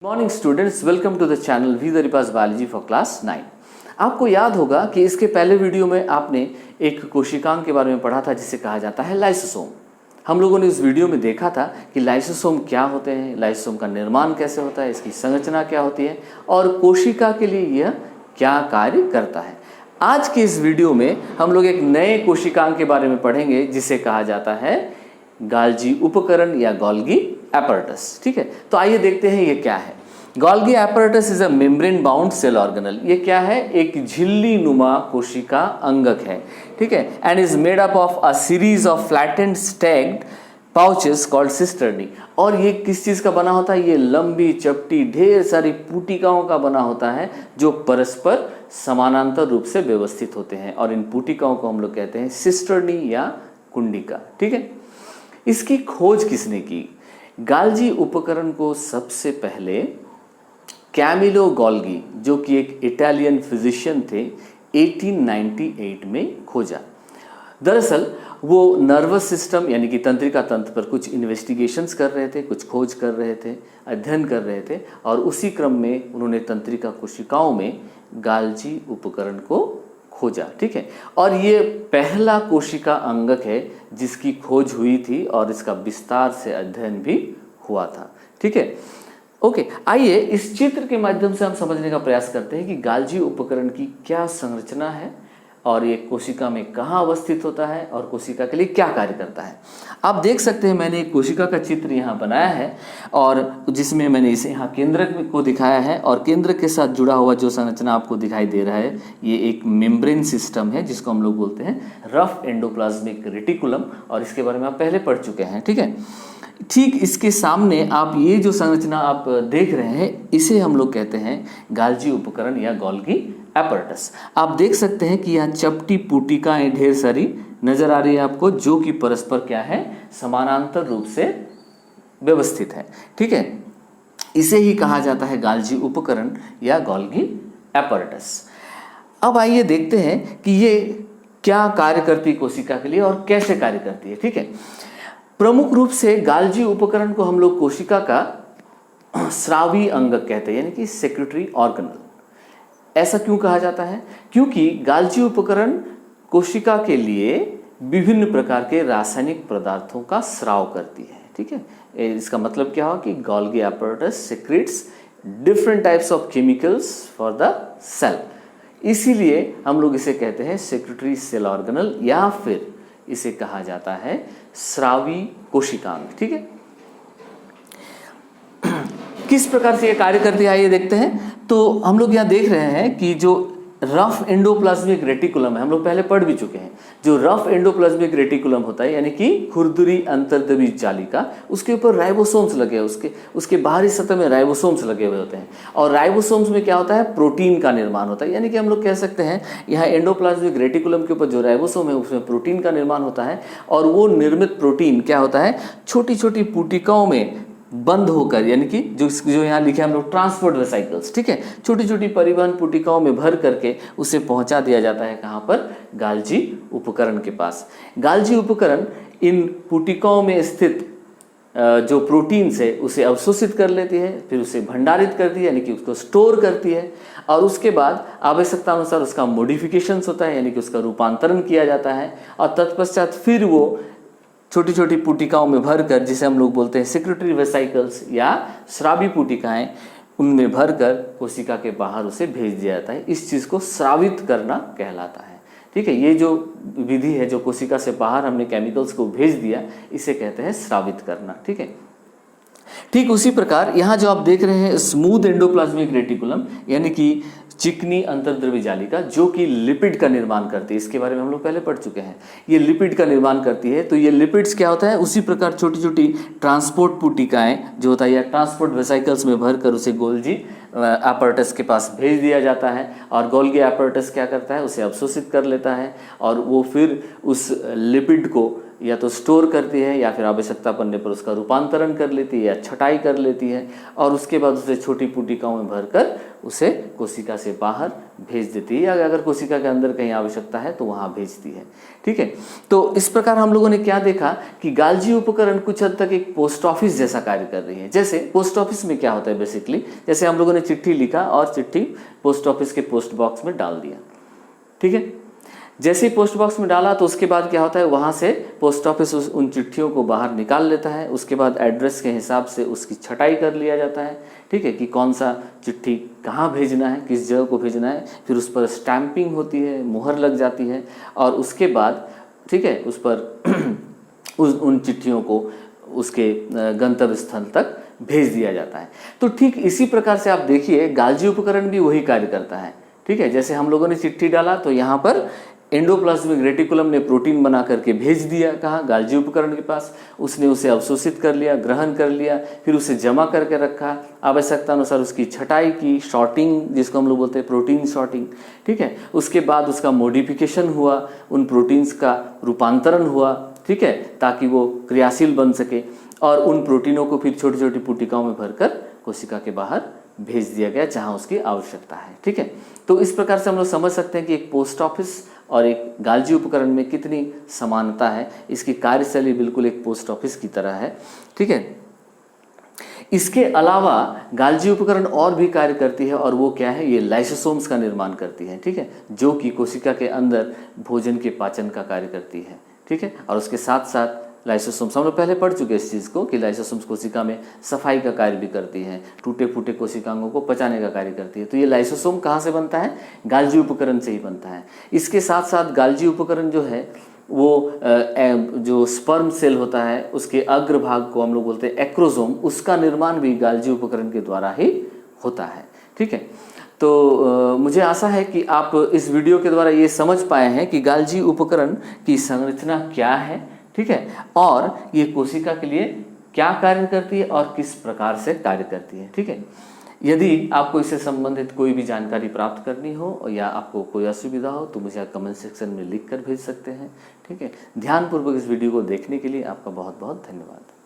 Morning students, welcome to the channel वी द रिपास बायोलॉजी फॉर क्लास 9। आपको याद होगा कि इसके पहले वीडियो में आपने एक कोशिकांग के बारे में पढ़ा था जिसे कहा जाता है लाइसोसोम। हम लोगों ने इस वीडियो में देखा था कि लाइसोसोम क्या होते हैं, लाइसोसोम का निर्माण कैसे होता है, इसकी संरचना क्या होती है और कोशिका के लिए यह क्या कार्य करता है। आज के इस वीडियो में हम लोग एक नए कोशिकांग के बारे में पढ़ेंगे जिसे कहा जाता है गाल्जी उपकरण या गोल्गी एपैरेटस। ठीक है, तो आइए देखते हैं ये क्या है। Golgi apparatus is a membrane bound cell organelle. ये क्या है? एक झिल्ली नुमा कोशिका अंगक है। ठीक है, and is made up of a series of flattened stacked pouches called cisternae. और ये किस चीज का बना होता है? ये लंबी चपटी ढेर सारी पुटिकाओं का बना होता है जो परस्पर समानांतर रूप से व्यवस्थित होते हैं, और इन पुटिकाओं को हम लोग कहते हैं सिस्टर्नी या कुंडिका। ठीक है, इसकी खोज किसने की? गाल्जी उपकरण को सबसे पहले कैमिलो गोल्गी, जो कि एक इटालियन फिजिशियन थे, 1898 में खोजा। दरअसल वो नर्वस सिस्टम यानी कि तंत्रिका तंत्र पर कुछ इन्वेस्टिगेशंस कर रहे थे, कुछ खोज कर रहे थे, अध्ययन कर रहे थे, और उसी क्रम में उन्होंने तंत्रिका कोशिकाओं में गाल्जी उपकरण को खोजा। ठीक है, और ये पहला कोशिका अंगक है जिसकी खोज हुई थी और इसका विस्तार से अध्ययन भी हुआ था। ठीक है, ओके, आइए इस चित्र के माध्यम से हम समझने का प्रयास करते हैं कि गाल्जी उपकरण की क्या संरचना है और ये कोशिका में कहाँ अवस्थित होता है और कोशिका के लिए क्या कार्य करता है। आप देख सकते हैं मैंने एक कोशिका का चित्र यहाँ बनाया है और जिसमें मैंने इसे यहाँ केंद्रक को दिखाया है, और केंद्रक के साथ जुड़ा हुआ जो संरचना आपको दिखाई दे रहा है ये एक मेम्ब्रेन सिस्टम है जिसको हम लोग बोलते हैं रफ एंडोप्लाज्मिक रेटिकुलम, और इसके बारे में आप पहले पढ़ चुके हैं। ठीक है, ठीक इसके सामने आप ये जो संरचना आप देख रहे हैं इसे हम लोग कहते हैं गाल्जी उपकरण या गोल्गी एपैरेटस। आप देख सकते हैं कि यहाँ चपटी पुटिकाएं ढेर सारी नजर आ रही है आपको, जो कि परस्पर क्या है? समानांतर रूप से व्यवस्थित है। ठीक है, इसे ही कहा जाता है गाल्जी उपकरण या गोल्गी एपैरेटस। अब आइए देखते हैं कि ये क्या कार्य करती है कोशिका के लिए और कैसे कार्य करती है। ठीक है, प्रमुख रूप से गाल्जी उपकरण को हम लोग कोशिका का स्रावी अंगक कहते हैं, यानी कि सेक्रेटरी ऑर्गेनल। ऐसा क्यों कहा जाता है? क्योंकि गाल्जी उपकरण कोशिका के लिए विभिन्न प्रकार के रासायनिक पदार्थों का स्राव करती है। ठीक है, इसका मतलब क्या हुआ कि Golgi apparatus secretes different types of chemicals for the cell. इसीलिए हम लोग इसे कहते हैं सेक्रेटरी सेल ऑर्गेनल, या फिर इसे कहा जाता है स्रावी कोशिकांग। ठीक है, किस प्रकार से ये कार्य करती है आइए देखते हैं। तो हम लोग यहाँ देख रहे हैं कि जो रफ एंडोप्लाज्मिक रेटिकुलम है, हम लोग पहले पढ़ भी चुके हैं, जो रफ एंडोप्लाज्मिक रेटिकुलम होता है यानी कि खुरदुरी अंतर्द्रवीज जालिका, उसके ऊपर राइबोसोम्स लगे हैं, उसके बाहरी सतह में राइबोसोम्स लगे हुए होते हैं, और राइबोसोम्स में क्या होता है? प्रोटीन का निर्माण होता है। यानी कि हम लोग कह सकते हैं यहाँ एंडोप्लाज्मिक रेटिकुलम के ऊपर जो राइबोसोम है उसमें प्रोटीन का निर्माण होता है, और वो निर्मित प्रोटीन क्या होता है? छोटी छोटी पुटिकाओं में बंद होकर, यानी कि जो यहाँ लिखे हम लोग ट्रांसपोर्ट वेसाइकल्स, ठीक है, छोटी छोटी परिवहन पुटिकाओं में भर करके उसे पहुंचा दिया जाता है कहाँ पर? गाल्जी उपकरण के पास। गाल्जी उपकरण इन पुटिकाओं में स्थित जो प्रोटीन्स है उसे अवशोषित कर लेती है, फिर उसे भंडारित करती है यानी कि उसको स्टोर करती है, और उसके बाद आवश्यकता अनुसार उसका मॉडिफिकेशंस होता है यानी कि उसका रूपांतरण किया जाता है, और तत्पश्चात फिर वो छोटी छोटी पुटिकाओं में भरकर, जिसे हम लोग बोलते हैं सेक्रेटरी वेसाइकल्स या स्रावी पुटिकाएं, उनमें भरकर कोशिका के बाहर उसे भेज दिया जाता है। इस चीज़ को स्रावित करना कहलाता है। ठीक है, ये जो विधि है, जो कोशिका से बाहर हमने केमिकल्स को भेज दिया, इसे कहते हैं स्रावित करना। ठीक है, ठीक उसी प्रकार यहाँ जो आप देख रहे हैं स्मूथ एंडोप्लाज्मिक रेटिकुलम यानी कि चिकनी अंतर्द्रव्य जालिका, जो कि लिपिड का निर्माण करती है, इसके बारे में हम लोग पहले पढ़ चुके हैं। ये लिपिड का निर्माण करती है, तो ये लिपिड्स क्या होता है? उसी प्रकार छोटी छोटी ट्रांसपोर्ट पुटिकाएं जो होता है या ट्रांसपोर्ट वेसाइकल्स में भरकर उसे गोल्जी एपैरेटस के पास भेज दिया जाता है, और गोल्गी एपैरेटस क्या करता है? उसे अवशोषित कर लेता है, और वो फिर उस लिपिड को या तो स्टोर करती है या फिर आवश्यकता पड़ने पर उसका रूपांतरण कर लेती है या छटाई कर लेती है और उसके बाद उसे छोटी पुटिकाओं में भरकर उसे कोशिका से बाहर भेज देती है, या अगर कोशिका के अंदर कहीं आवश्यकता है तो वहाँ भेजती है। ठीक है, तो इस प्रकार हम लोगों ने क्या देखा कि गाल्जी उपकरण कुछ हद तक एक पोस्ट ऑफिस जैसा कार्य कर रही है। जैसे पोस्ट ऑफिस में क्या होता है बेसिकली, जैसे हम लोगों ने चिट्ठी लिखा और चिट्ठी पोस्ट ऑफिस के पोस्ट बॉक्स में डाल दिया। ठीक है, जैसे ही पोस्ट बॉक्स में डाला तो उसके बाद क्या होता है, वहाँ से पोस्ट ऑफिस उन चिट्ठियों को बाहर निकाल लेता है। उसके बाद एड्रेस के हिसाब से उसकी छटाई कर लिया जाता है। ठीक है, कि कौन सा चिट्ठी कहाँ भेजना है, किस जगह को भेजना है, फिर उस पर स्टैंपिंग होती है, मुहर लग जाती है और उसके बाद ठीक है उस पर उन चिट्ठियों को उसके गंतव्य स्थल तक भेज दिया जाता है। तो ठीक इसी प्रकार से आप देखिए गाल्जी उपकरण भी वही कार्य करता है। ठीक है, जैसे हम लोगों ने चिट्ठी डाला तो यहाँ पर एंडोप्लाज्मिक रेटिकुलम ने प्रोटीन बना करके भेज दिया कहाँ, गाल्जी उपकरण के पास। उसने उसे अवशोषित कर लिया, ग्रहण कर लिया, फिर उसे जमा करके रखा, आवश्यकता अनुसार उसकी छटाई की, शॉर्टिंग जिसको हम लोग बोलते हैं प्रोटीन शॉर्टिंग। ठीक है, उसके बाद उसका मॉडिफिकेशन हुआ, उन प्रोटीन्स का रूपांतरण हुआ। ठीक है, ताकि वो क्रियाशील बन सके और उन प्रोटीनों को फिर छोटी छोटी पुटिकाओं में भरकर कोशिका के बाहर भेज दिया गया जहां उसकी आवश्यकता है। ठीक है, तो इस प्रकार से हम लोग समझ सकते हैं कि एक पोस्ट ऑफिस और एक गाल्जी उपकरण में कितनी समानता है। इसकी कार्यशैली बिल्कुल एक पोस्ट ऑफिस की तरह है। ठीक है, इसके अलावा गाल्जी उपकरण और भी कार्य करती है और वो क्या है, ये लाइसोसोम्स का निर्माण करती है। ठीक है, जो कि कोशिका के अंदर भोजन के पाचन का कार्य करती है। ठीक है, और उसके साथ साथ लाइसोसोम्स हम लोग पहले पढ़ चुके हैं इस चीज़ को कि लाइसोसोम्स कोशिका में सफाई का कार्य भी करती है, टूटे फूटे कोशिकांगों को पचाने का कार्य करती है। तो ये लाइसोसोम कहाँ से बनता है, गाल्जी उपकरण से ही बनता है। इसके साथ साथ गाल्जी उपकरण जो है वो जो स्पर्म सेल होता है उसके अग्रभाग को हम लोग बोलते हैं एक्रोसोम, उसका निर्माण भी गाल्जी उपकरण के द्वारा ही होता है। ठीक है, तो मुझे आशा है कि आप इस वीडियो के द्वारा ये समझ पाए हैं कि गाल्जी उपकरण की संरचना क्या है। ठीक है, और ये कोशिका के लिए क्या कार्य करती है और किस प्रकार से कार्य करती है। ठीक है, यदि आपको इससे संबंधित कोई भी जानकारी प्राप्त करनी हो या आपको कोई असुविधा हो तो मुझे कमेंट सेक्शन में लिख कर भेज सकते हैं। ठीक है, ध्यानपूर्वक इस वीडियो को देखने के लिए आपका बहुत बहुत धन्यवाद।